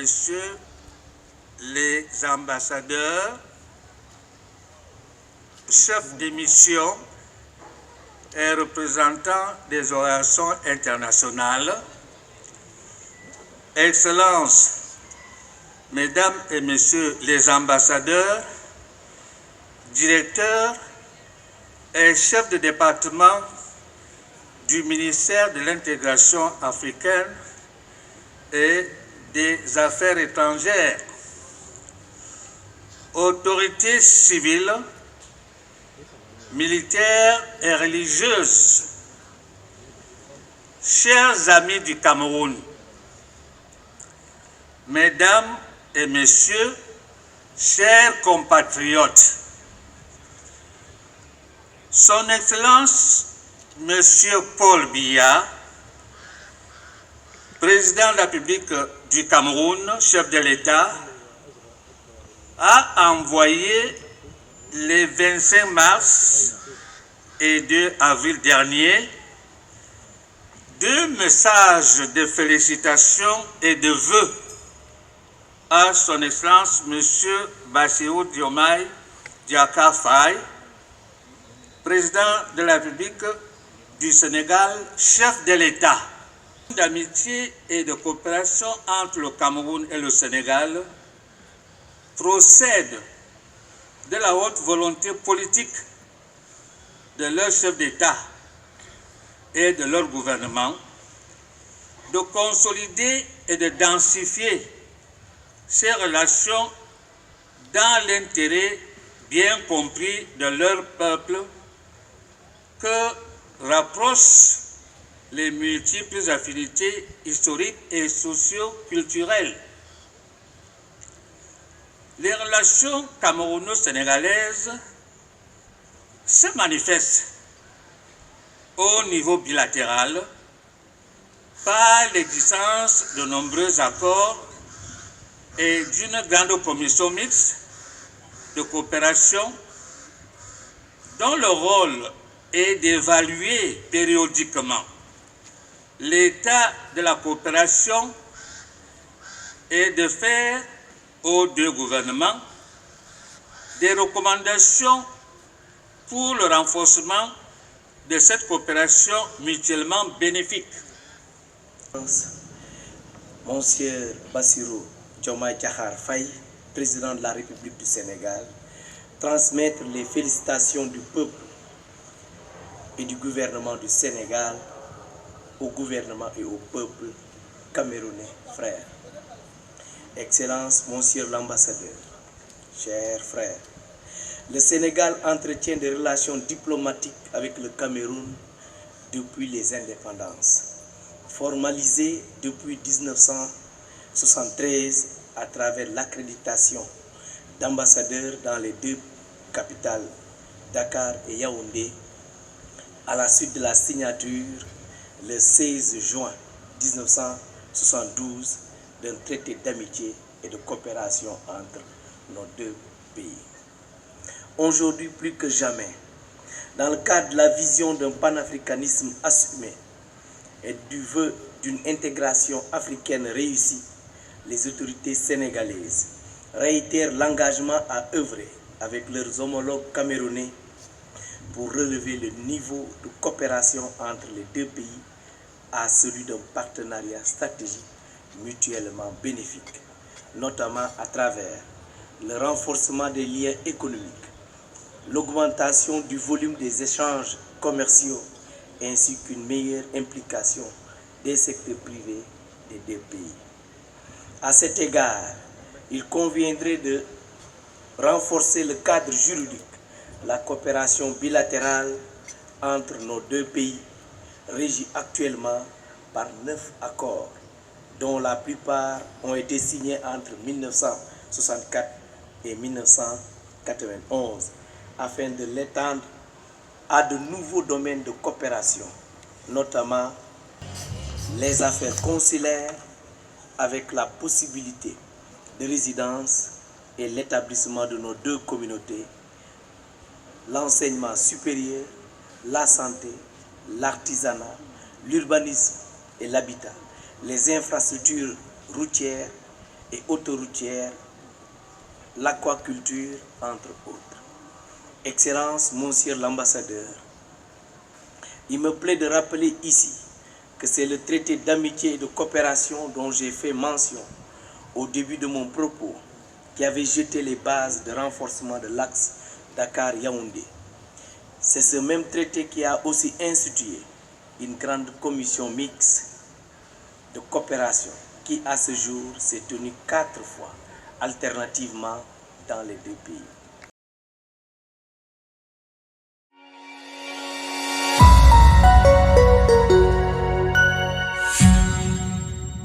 messieurs les ambassadeurs, chefs de mission et représentants des organisations internationales, Excellences, Mesdames et Messieurs les ambassadeurs, directeurs et chefs de département du ministère de l'Intégration africaine et des Affaires étrangères, autorités civiles, militaires et religieuses, chers amis du Cameroun, Mesdames et Messieurs, chers compatriotes, Son Excellence Monsieur Paul Biya, Président de la République du Cameroun, chef de l'État, a envoyé le 25 mars et 2 avril dernier 2 messages de félicitations et de vœux à Son Excellence Monsieur Bassirou Diomaye Diakhar Faye, Président de la République du Sénégal, chef de l'État. D'amitié et de coopération entre le Cameroun et le Sénégal procède de la haute volonté politique de leur chef d'État et de leur gouvernement de consolider et de densifier ces relations dans l'intérêt bien compris de leur peuple que rapprochent les multiples affinités historiques et socio-culturelles. Les relations camerouno-sénégalaises se manifestent au niveau bilatéral par l'existence de nombreux accords et d'une grande commission mixte de coopération dont le rôle est d'évaluer périodiquement l'état de la coopération et de faire aux 2 gouvernements des recommandations pour le renforcement de cette coopération mutuellement bénéfique. Monsieur Bassirou Diomaye Diakhar Faye, Président de la République du Sénégal, transmettre les félicitations du peuple et du gouvernement du Sénégal au gouvernement et au peuple camerounais frères. Excellence, Monsieur l'ambassadeur, chers frères, le Sénégal entretient des relations diplomatiques avec le Cameroun depuis les indépendances, formalisées depuis 1973 à travers l'accréditation d'ambassadeurs dans les 2 capitales, Dakar et Yaoundé, à la suite de la signature le 16 juin 1972 d'un traité d'amitié et de coopération entre nos 2 pays. Aujourd'hui, plus que jamais, dans le cadre de la vision d'un panafricanisme assumé et du vœu d'une intégration africaine réussie, les autorités sénégalaises réitèrent l'engagement à œuvrer avec leurs homologues camerounais pour relever le niveau de coopération entre les 2 pays à celui d'un partenariat stratégique mutuellement bénéfique, notamment à travers le renforcement des liens économiques, l'augmentation du volume des échanges commerciaux ainsi qu'une meilleure implication des secteurs privés des 2 pays. À cet égard, il conviendrait de renforcer le cadre juridique, la coopération bilatérale entre nos 2 pays, régie actuellement par 9 accords, dont la plupart ont été signés entre 1964 et 1991, afin de l'étendre à de nouveaux domaines de coopération, notamment les affaires consulaires avec la possibilité de résidence et l'établissement de nos 2 communautés, l'enseignement supérieur, la santé, l'artisanat, l'urbanisme et l'habitat, les infrastructures routières et autoroutière, l'aquaculture, entre autres. Excellence, Monsieur l'ambassadeur, il me plaît de rappeler ici que c'est le traité d'amitié et de coopération dont j'ai fait mention au début de mon propos qui avait jeté les bases de renforcement de l'axe Dakar-Yaoundé. C'est ce même traité qui a aussi institué une grande commission mixte de coopération qui, à ce jour, s'est tenue 4 fois, alternativement dans les 2 pays.